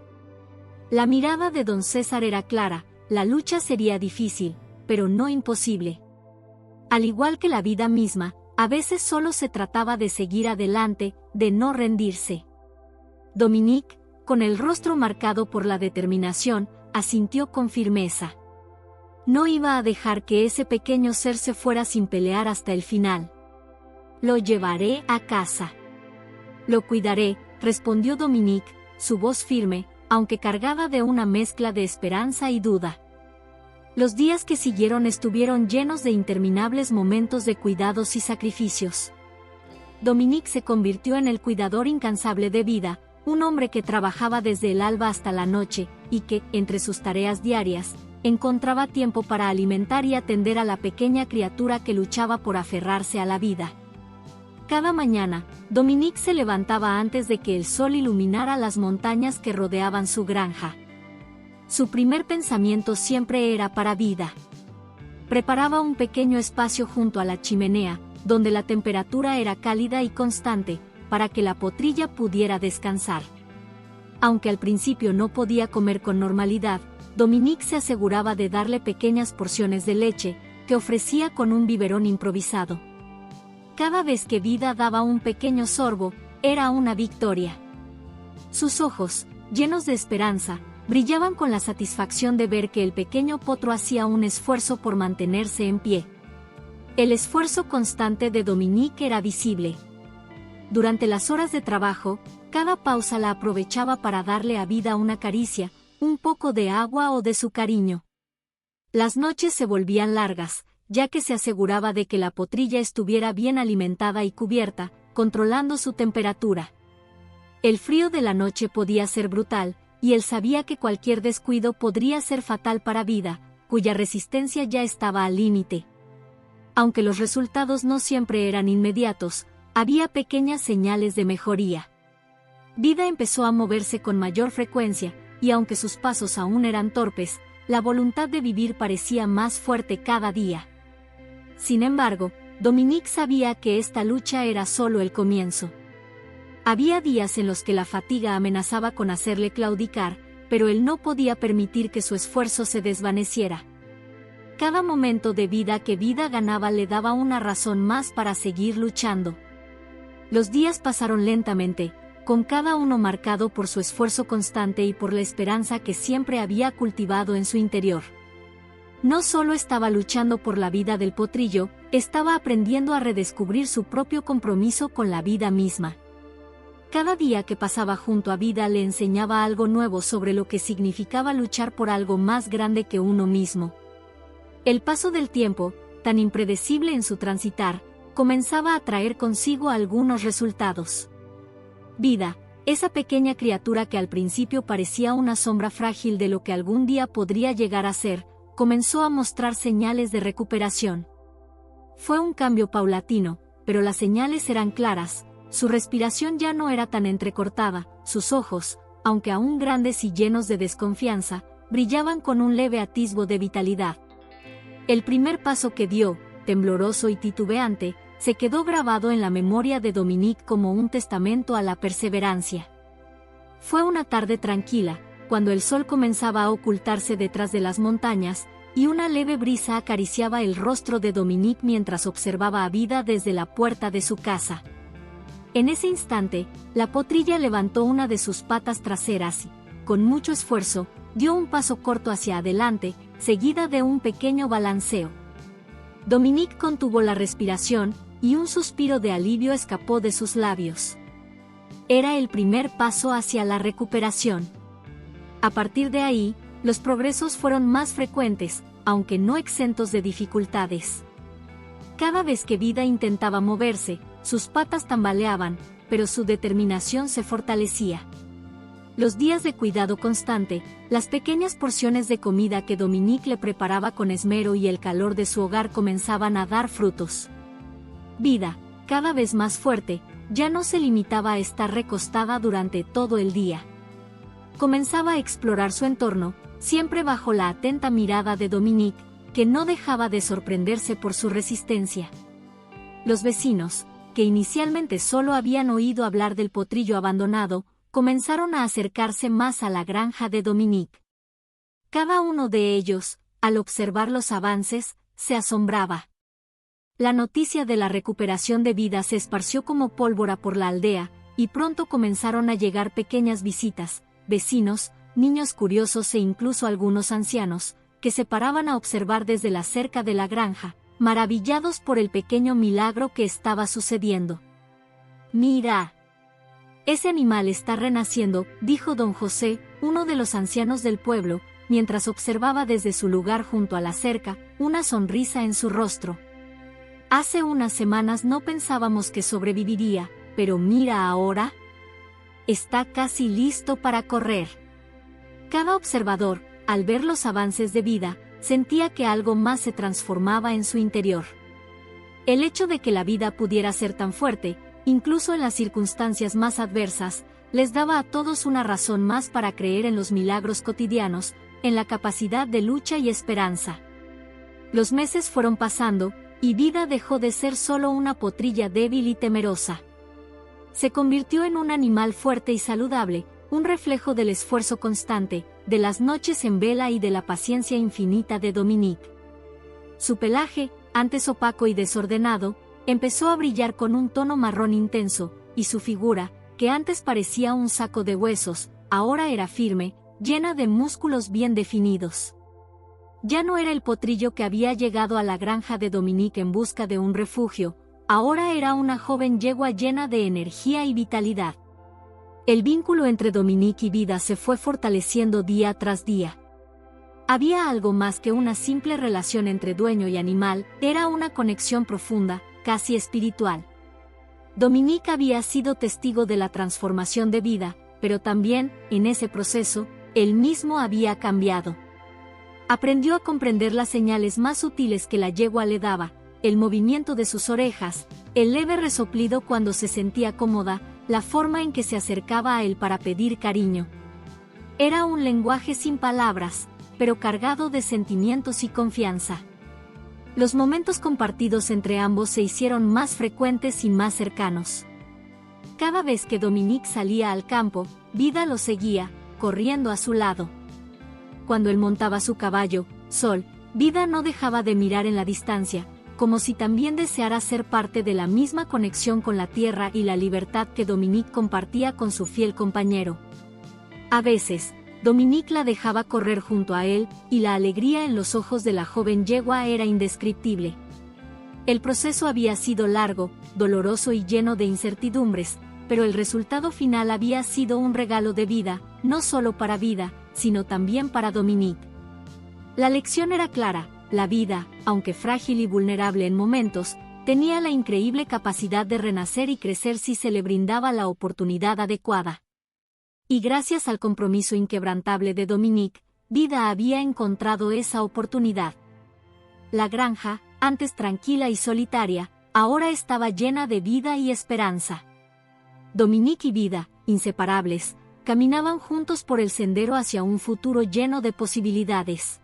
La mirada de don César era clara: la lucha sería difícil, pero no imposible. Al igual que la vida misma, a veces solo se trataba de seguir adelante, de no rendirse. Dominique, con el rostro marcado por la determinación, asintió con firmeza. No iba a dejar que ese pequeño ser se fuera sin pelear hasta el final. Lo llevaré a casa. Lo cuidaré, respondió Dominique, su voz firme, aunque cargada de una mezcla de esperanza y duda. Los días que siguieron estuvieron llenos de interminables momentos de cuidados y sacrificios. Dominique se convirtió en el cuidador incansable de Vida, un hombre que trabajaba desde el alba hasta la noche, y que, entre sus tareas diarias, encontraba tiempo para alimentar y atender a la pequeña criatura que luchaba por aferrarse a la vida. Cada mañana, Dominique se levantaba antes de que el sol iluminara las montañas que rodeaban su granja. Su primer pensamiento siempre era para Vida. Preparaba un pequeño espacio junto a la chimenea, donde la temperatura era cálida y constante, para que la potrilla pudiera descansar. Aunque al principio no podía comer con normalidad, Dominique se aseguraba de darle pequeñas porciones de leche, que ofrecía con un biberón improvisado. Cada vez que Vida daba un pequeño sorbo, era una victoria. Sus ojos, llenos de esperanza, brillaban con la satisfacción de ver que el pequeño potro hacía un esfuerzo por mantenerse en pie. El esfuerzo constante de Dominique era visible. Durante las horas de trabajo, cada pausa la aprovechaba para darle a Vida una caricia, un poco de agua o de su cariño. Las noches se volvían largas, ya que se aseguraba de que la potrilla estuviera bien alimentada y cubierta, controlando su temperatura. El frío de la noche podía ser brutal, y él sabía que cualquier descuido podría ser fatal para Vida, cuya resistencia ya estaba al límite. Aunque los resultados no siempre eran inmediatos, había pequeñas señales de mejoría. Vida empezó a moverse con mayor frecuencia, y aunque sus pasos aún eran torpes, la voluntad de vivir parecía más fuerte cada día. Sin embargo, Dominique sabía que esta lucha era solo el comienzo. Había días en los que la fatiga amenazaba con hacerle claudicar, pero él no podía permitir que su esfuerzo se desvaneciera. Cada momento de vida que Vida ganaba le daba una razón más para seguir luchando. Los días pasaron lentamente, con cada uno marcado por su esfuerzo constante y por la esperanza que siempre había cultivado en su interior. No solo estaba luchando por la vida del potrillo, estaba aprendiendo a redescubrir su propio compromiso con la vida misma. Cada día que pasaba junto a Vida le enseñaba algo nuevo sobre lo que significaba luchar por algo más grande que uno mismo. El paso del tiempo, tan impredecible en su transitar, comenzaba a traer consigo algunos resultados. Vida, esa pequeña criatura que al principio parecía una sombra frágil de lo que algún día podría llegar a ser, comenzó a mostrar señales de recuperación. Fue un cambio paulatino, pero las señales eran claras. Su respiración ya no era tan entrecortada, sus ojos, aunque aún grandes y llenos de desconfianza, brillaban con un leve atisbo de vitalidad. El primer paso que dio, tembloroso y titubeante, se quedó grabado en la memoria de Dominique como un testamento a la perseverancia. Fue una tarde tranquila, cuando el sol comenzaba a ocultarse detrás de las montañas, y una leve brisa acariciaba el rostro de Dominique mientras observaba a Vida desde la puerta de su casa. En ese instante, la potrilla levantó una de sus patas traseras y, con mucho esfuerzo, dio un paso corto hacia adelante, seguida de un pequeño balanceo. Dominique contuvo la respiración, y un suspiro de alivio escapó de sus labios. Era el primer paso hacia la recuperación. A partir de ahí, los progresos fueron más frecuentes, aunque no exentos de dificultades. Cada vez que Vida intentaba moverse, sus patas tambaleaban, pero su determinación se fortalecía. Los días de cuidado constante, las pequeñas porciones de comida que Dominique le preparaba con esmero y el calor de su hogar comenzaban a dar frutos. Vida, cada vez más fuerte, ya no se limitaba a estar recostada durante todo el día. Comenzaba a explorar su entorno, siempre bajo la atenta mirada de Dominique, que no dejaba de sorprenderse por su resistencia. Los vecinos, que inicialmente solo habían oído hablar del potrillo abandonado, comenzaron a acercarse más a la granja de Dominique. Cada uno de ellos, al observar los avances, se asombraba. La noticia de la recuperación de Vida se esparció como pólvora por la aldea, y pronto comenzaron a llegar pequeñas visitas, vecinos, niños curiosos e incluso algunos ancianos, que se paraban a observar desde la cerca de la granja, maravillados por el pequeño milagro que estaba sucediendo. «Mira. Ese animal está renaciendo», dijo don José, uno de los ancianos del pueblo, mientras observaba desde su lugar junto a la cerca, una sonrisa en su rostro. «Hace unas semanas no pensábamos que sobreviviría, pero mira ahora. Está casi listo para correr». Cada observador, al ver los avances de vida, sentía que algo más se transformaba en su interior. El hecho de que la vida pudiera ser tan fuerte, incluso en las circunstancias más adversas, les daba a todos una razón más para creer en los milagros cotidianos, en la capacidad de lucha y esperanza. Los meses fueron pasando, y Vida dejó de ser solo una potrilla débil y temerosa. Se convirtió en un animal fuerte y saludable, un reflejo del esfuerzo constante, de las noches en vela y de la paciencia infinita de Dominique. Su pelaje, antes opaco y desordenado, empezó a brillar con un tono marrón intenso, y su figura, que antes parecía un saco de huesos, ahora era firme, llena de músculos bien definidos. Ya no era el potrillo que había llegado a la granja de Dominique en busca de un refugio, ahora era una joven yegua llena de energía y vitalidad. El vínculo entre Dominique y Vida se fue fortaleciendo día tras día. Había algo más que una simple relación entre dueño y animal, era una conexión profunda, casi espiritual. Dominique había sido testigo de la transformación de Vida, pero también, en ese proceso, él mismo había cambiado. Aprendió a comprender las señales más sutiles que la yegua le daba, el movimiento de sus orejas, el leve resoplido cuando se sentía cómoda, la forma en que se acercaba a él para pedir cariño. Era un lenguaje sin palabras, pero cargado de sentimientos y confianza. Los momentos compartidos entre ambos se hicieron más frecuentes y más cercanos. Cada vez que Dominique salía al campo, Vida lo seguía, corriendo a su lado. Cuando él montaba su caballo, Sol, Vida no dejaba de mirar en la distancia, como si también deseara ser parte de la misma conexión con la tierra y la libertad que Dominique compartía con su fiel compañero. A veces, Dominique la dejaba correr junto a él, y la alegría en los ojos de la joven yegua era indescriptible. El proceso había sido largo, doloroso y lleno de incertidumbres, pero el resultado final había sido un regalo de Vida, no solo para Vida, sino también para Dominique. La lección era clara: la vida, aunque frágil y vulnerable en momentos, tenía la increíble capacidad de renacer y crecer si se le brindaba la oportunidad adecuada. Y gracias al compromiso inquebrantable de Dominique, Vida había encontrado esa oportunidad. La granja, antes tranquila y solitaria, ahora estaba llena de vida y esperanza. Dominique y Vida, inseparables, caminaban juntos por el sendero hacia un futuro lleno de posibilidades.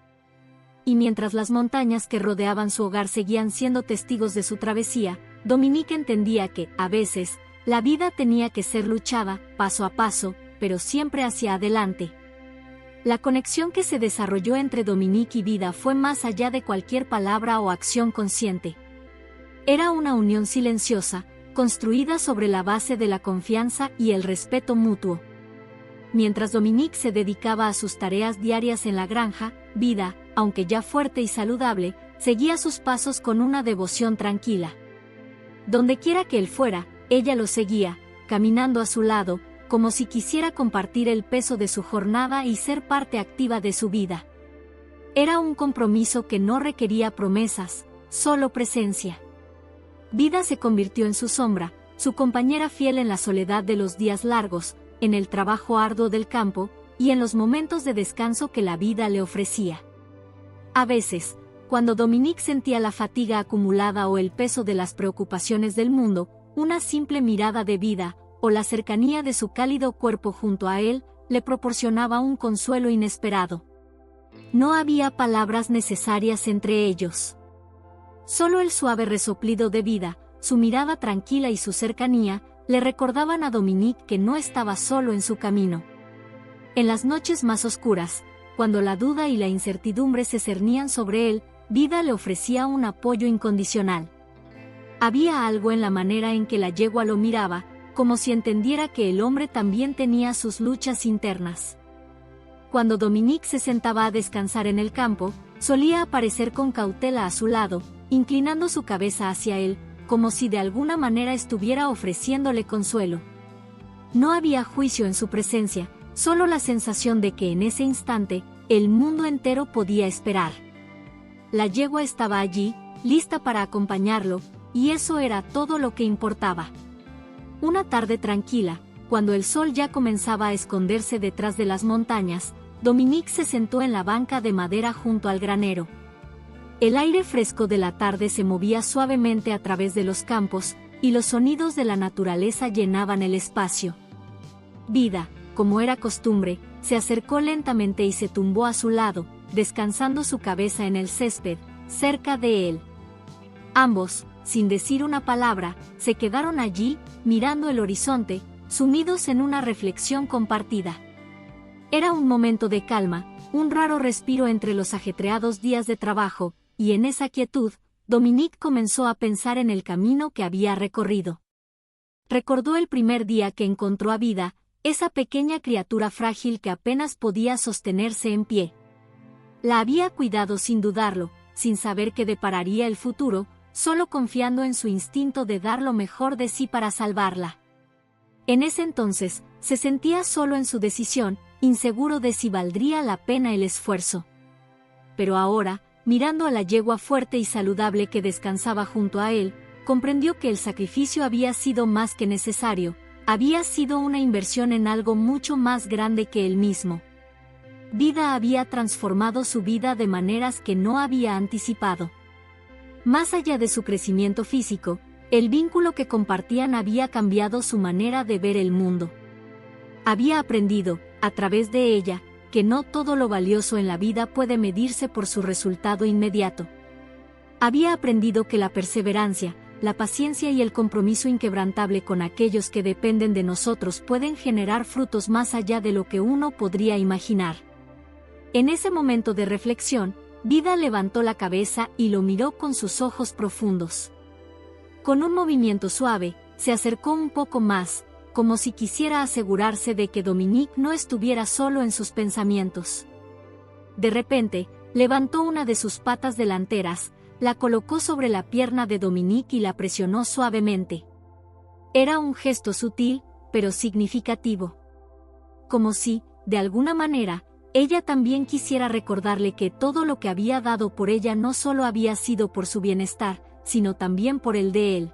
Y mientras las montañas que rodeaban su hogar seguían siendo testigos de su travesía, Dominique entendía que, a veces, la vida tenía que ser luchada, paso a paso, pero siempre hacia adelante. La conexión que se desarrolló entre Dominique y Vida fue más allá de cualquier palabra o acción consciente. Era una unión silenciosa, construida sobre la base de la confianza y el respeto mutuo. Mientras Dominique se dedicaba a sus tareas diarias en la granja, Vida, aunque ya fuerte y saludable, seguía sus pasos con una devoción tranquila. Dondequiera que él fuera, ella lo seguía, caminando a su lado, como si quisiera compartir el peso de su jornada y ser parte activa de su vida. Era un compromiso que no requería promesas, solo presencia. Vida se convirtió en su sombra, su compañera fiel en la soledad de los días largos, en el trabajo arduo del campo, y en los momentos de descanso que la vida le ofrecía. A veces, cuando Dominique sentía la fatiga acumulada o el peso de las preocupaciones del mundo, una simple mirada de Vida, o la cercanía de su cálido cuerpo junto a él, le proporcionaba un consuelo inesperado. No había palabras necesarias entre ellos. Solo el suave resoplido de Vida, su mirada tranquila y su cercanía, le recordaban a Dominique que no estaba solo en su camino. En las noches más oscuras, cuando la duda y la incertidumbre se cernían sobre él, Vida le ofrecía un apoyo incondicional. Había algo en la manera en que la yegua lo miraba, como si entendiera que el hombre también tenía sus luchas internas. Cuando Dominique se sentaba a descansar en el campo, solía aparecer con cautela a su lado, inclinando su cabeza hacia él, como si de alguna manera estuviera ofreciéndole consuelo. No había juicio en su presencia, solo la sensación de que en ese instante, el mundo entero podía esperar. La yegua estaba allí, lista para acompañarlo, y eso era todo lo que importaba. Una tarde tranquila, cuando el sol ya comenzaba a esconderse detrás de las montañas, Dominique se sentó en la banca de madera junto al granero. El aire fresco de la tarde se movía suavemente a través de los campos, y los sonidos de la naturaleza llenaban el espacio. Vida, como era costumbre, se acercó lentamente y se tumbó a su lado, descansando su cabeza en el césped, cerca de él. Ambos, sin decir una palabra, se quedaron allí, mirando el horizonte, sumidos en una reflexión compartida. Era un momento de calma, un raro respiro entre los ajetreados días de trabajo, y en esa quietud, Dominique comenzó a pensar en el camino que había recorrido. Recordó el primer día que encontró a Vida, esa pequeña criatura frágil que apenas podía sostenerse en pie. La había cuidado sin dudarlo, sin saber qué depararía el futuro, solo confiando en su instinto de dar lo mejor de sí para salvarla. En ese entonces, se sentía solo en su decisión, inseguro de si valdría la pena el esfuerzo. Pero ahora, mirando a la yegua fuerte y saludable que descansaba junto a él, comprendió que el sacrificio había sido más que necesario, había sido una inversión en algo mucho más grande que él mismo. Vida había transformado su vida de maneras que no había anticipado. Más allá de su crecimiento físico, el vínculo que compartían había cambiado su manera de ver el mundo. Había aprendido, a través de ella, que no todo lo valioso en la vida puede medirse por su resultado inmediato. Había aprendido que la perseverancia, la paciencia y el compromiso inquebrantable con aquellos que dependen de nosotros pueden generar frutos más allá de lo que uno podría imaginar. En ese momento de reflexión, Vida levantó la cabeza y lo miró con sus ojos profundos. Con un movimiento suave, se acercó un poco más, como si quisiera asegurarse de que Dominique no estuviera solo en sus pensamientos. De repente, levantó una de sus patas delanteras, la colocó sobre la pierna de Dominique y la presionó suavemente. Era un gesto sutil, pero significativo. Como si, de alguna manera, ella también quisiera recordarle que todo lo que había dado por ella no solo había sido por su bienestar, sino también por el de él.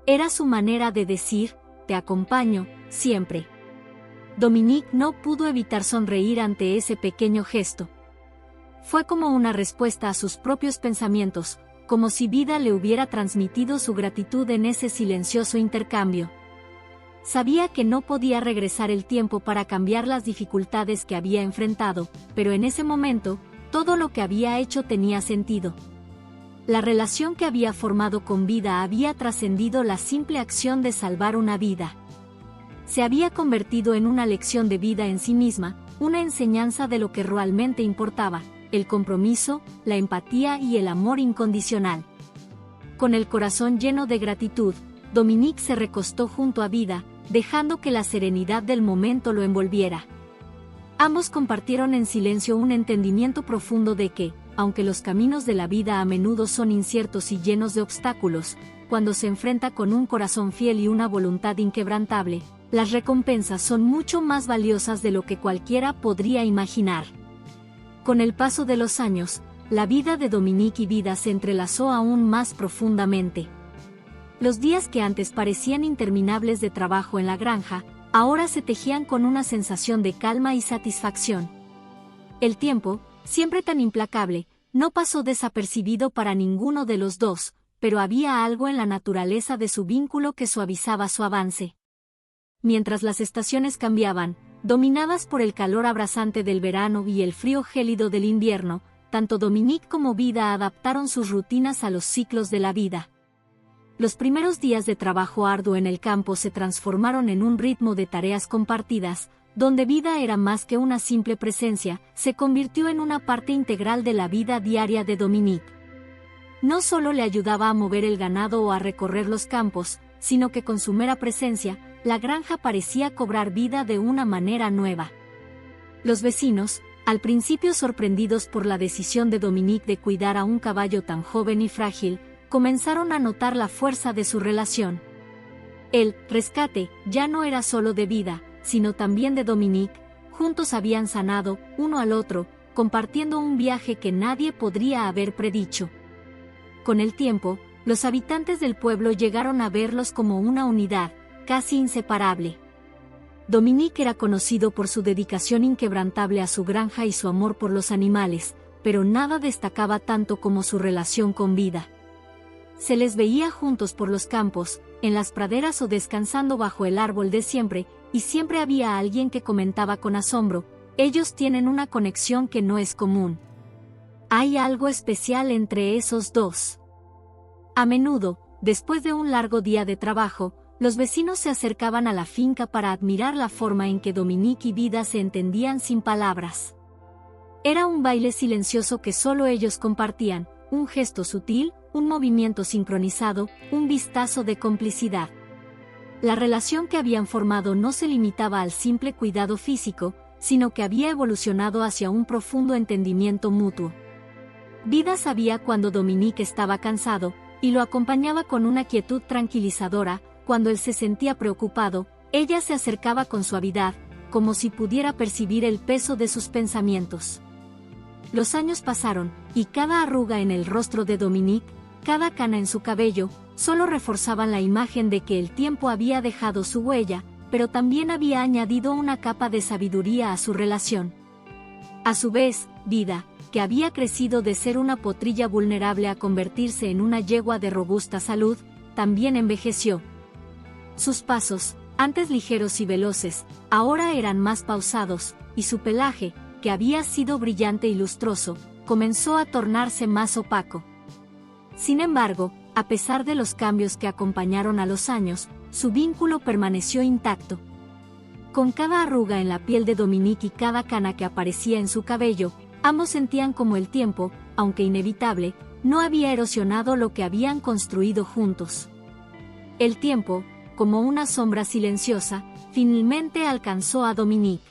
Era su manera de decir, te acompaño, siempre. Dominique no pudo evitar sonreír ante ese pequeño gesto. Fue como una respuesta a sus propios pensamientos, como si Vida le hubiera transmitido su gratitud en ese silencioso intercambio. Sabía que no podía regresar el tiempo para cambiar las dificultades que había enfrentado, pero en ese momento, todo lo que había hecho tenía sentido. La relación que había formado con Vida había trascendido la simple acción de salvar una vida. Se había convertido en una lección de vida en sí misma, una enseñanza de lo que realmente importaba, el compromiso, la empatía y el amor incondicional. Con el corazón lleno de gratitud, Dominique se recostó junto a Vida, dejando que la serenidad del momento lo envolviera. Ambos compartieron en silencio un entendimiento profundo de que, aunque los caminos de la vida a menudo son inciertos y llenos de obstáculos, cuando se enfrenta con un corazón fiel y una voluntad inquebrantable, las recompensas son mucho más valiosas de lo que cualquiera podría imaginar. Con el paso de los años, la vida de Dominique y Vida se entrelazó aún más profundamente. Los días que antes parecían interminables de trabajo en la granja, ahora se tejían con una sensación de calma y satisfacción. El tiempo, siempre tan implacable, no pasó desapercibido para ninguno de los dos, pero había algo en la naturaleza de su vínculo que suavizaba su avance. Mientras las estaciones cambiaban, dominadas por el calor abrasante del verano y el frío gélido del invierno, tanto Dominique como Vida adaptaron sus rutinas a los ciclos de la vida. Los primeros días de trabajo arduo en el campo se transformaron en un ritmo de tareas compartidas, donde Vida era más que una simple presencia, se convirtió en una parte integral de la vida diaria de Dominique. No solo le ayudaba a mover el ganado o a recorrer los campos, sino que con su mera presencia, la granja parecía cobrar vida de una manera nueva. Los vecinos, Al principio sorprendidos por la decisión de Dominique de cuidar a un caballo tan joven y frágil, comenzaron a notar la fuerza de su relación. El rescate ya no era solo de Vida, sino también de Dominique. Juntos habían sanado, uno al otro, compartiendo un viaje que nadie podría haber predicho. Con el tiempo, los habitantes del pueblo llegaron a verlos como una unidad, casi inseparable. Dominique era conocido por su dedicación inquebrantable a su granja y su amor por los animales, pero nada destacaba tanto como su relación con Vida. Se les veía juntos por los campos, en las praderas o descansando bajo el árbol de siempre, y siempre había alguien que comentaba con asombro: ellos tienen una conexión que no es común. Hay algo especial entre esos dos. A menudo, después de un largo día de trabajo, los vecinos se acercaban a la finca para admirar la forma en que Dominique y Vida se entendían sin palabras. Era un baile silencioso que solo ellos compartían, un gesto sutil, un movimiento sincronizado, un vistazo de complicidad. La relación que habían formado no se limitaba al simple cuidado físico, sino que había evolucionado hacia un profundo entendimiento mutuo. Vida sabía cuando Dominique estaba cansado, y lo acompañaba con una quietud tranquilizadora. Cuando él se sentía preocupado, ella se acercaba con suavidad, como si pudiera percibir el peso de sus pensamientos. Los años pasaron, y cada arruga en el rostro de Dominique, cada cana en su cabello, solo reforzaban la imagen de que el tiempo había dejado su huella, pero también había añadido una capa de sabiduría a su relación. A su vez, Vida, que había crecido de ser una potrilla vulnerable a convertirse en una yegua de robusta salud, también envejeció. Sus pasos, antes ligeros y veloces, ahora eran más pausados, y su pelaje, que había sido brillante y lustroso, comenzó a tornarse más opaco. Sin embargo, a pesar de los cambios que acompañaron a los años, su vínculo permaneció intacto. Con cada arruga en la piel de Dominique y cada cana que aparecía en su cabello, ambos sentían como el tiempo, aunque inevitable, no había erosionado lo que habían construido juntos. El tiempo, como una sombra silenciosa, finalmente alcanzó a Dominique.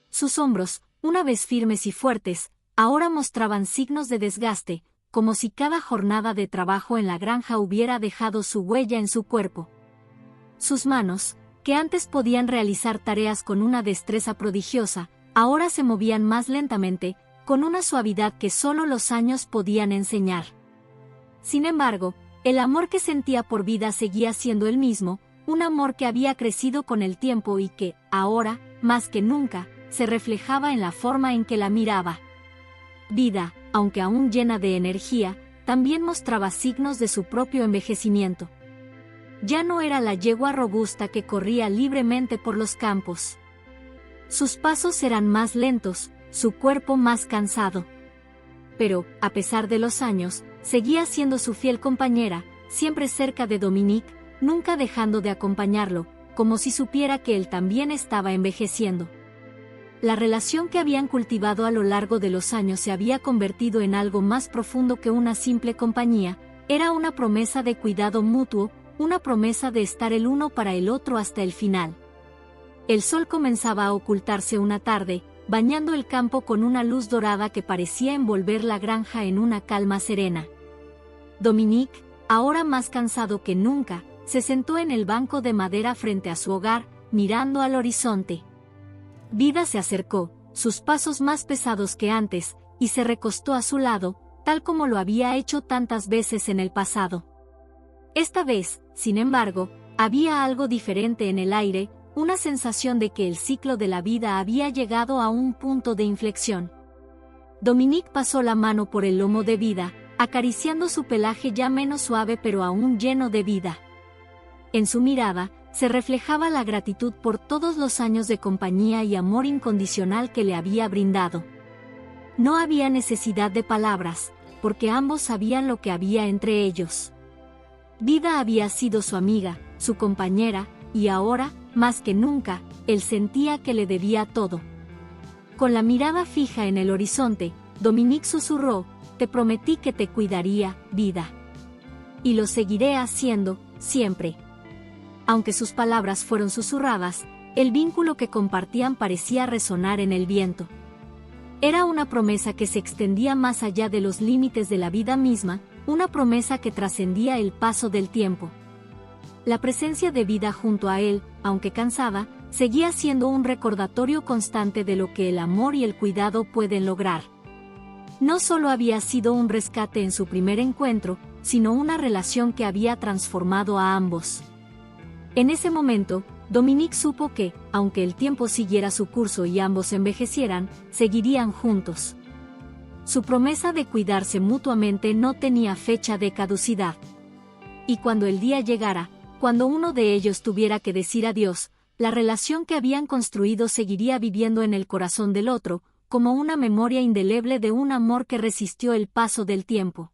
Sus hombros, una vez firmes y fuertes, ahora mostraban signos de desgaste, como si cada jornada de trabajo en la granja hubiera dejado su huella en su cuerpo. Sus manos, que antes podían realizar tareas con una destreza prodigiosa, ahora se movían más lentamente, con una suavidad que solo los años podían enseñar. Sin embargo, el amor que sentía por Vida seguía siendo el mismo, un amor que había crecido con el tiempo y que, ahora, más que nunca, se reflejaba en la forma en que la miraba. Vida, aunque aún llena de energía, también mostraba signos de su propio envejecimiento. Ya no era la yegua robusta que corría libremente por los campos. Sus pasos eran más lentos, su cuerpo más cansado. Pero, a pesar de los años, seguía siendo su fiel compañera, siempre cerca de Dominique, nunca dejando de acompañarlo, como si supiera que él también estaba envejeciendo. La relación que habían cultivado a lo largo de los años se había convertido en algo más profundo que una simple compañía, era una promesa de cuidado mutuo, una promesa de estar el uno para el otro hasta el final. El sol comenzaba a ocultarse una tarde, bañando el campo con una luz dorada que parecía envolver la granja en una calma serena. Dominique, ahora más cansado que nunca, se sentó en el banco de madera frente a su hogar, mirando al horizonte. Vida se acercó, sus pasos más pesados que antes, y se recostó a su lado, tal como lo había hecho tantas veces en el pasado. Esta vez, sin embargo, había algo diferente en el aire, una sensación de que el ciclo de la vida había llegado a un punto de inflexión. Dominique pasó la mano por el lomo de Vida, acariciando su pelaje ya menos suave pero aún lleno de vida. En su mirada, se reflejaba la gratitud por todos los años de compañía y amor incondicional que le había brindado. No había necesidad de palabras, porque ambos sabían lo que había entre ellos. Vida había sido su amiga, su compañera, y ahora, más que nunca, él sentía que le debía todo. Con la mirada fija en el horizonte, Dominique susurró: «Te prometí que te cuidaría, Vida. Y lo seguiré haciendo, siempre». Aunque sus palabras fueron susurradas, el vínculo que compartían parecía resonar en el viento. Era una promesa que se extendía más allá de los límites de la vida misma, una promesa que trascendía el paso del tiempo. La presencia de vida junto a él, aunque cansaba, seguía siendo un recordatorio constante de lo que el amor y el cuidado pueden lograr. No solo había sido un rescate en su primer encuentro, sino una relación que había transformado a ambos. En ese momento, Dominique supo que, aunque el tiempo siguiera su curso y ambos envejecieran, seguirían juntos. Su promesa de cuidarse mutuamente no tenía fecha de caducidad. Y cuando el día llegara, cuando uno de ellos tuviera que decir adiós, la relación que habían construido seguiría viviendo en el corazón del otro, como una memoria indeleble de un amor que resistió el paso del tiempo.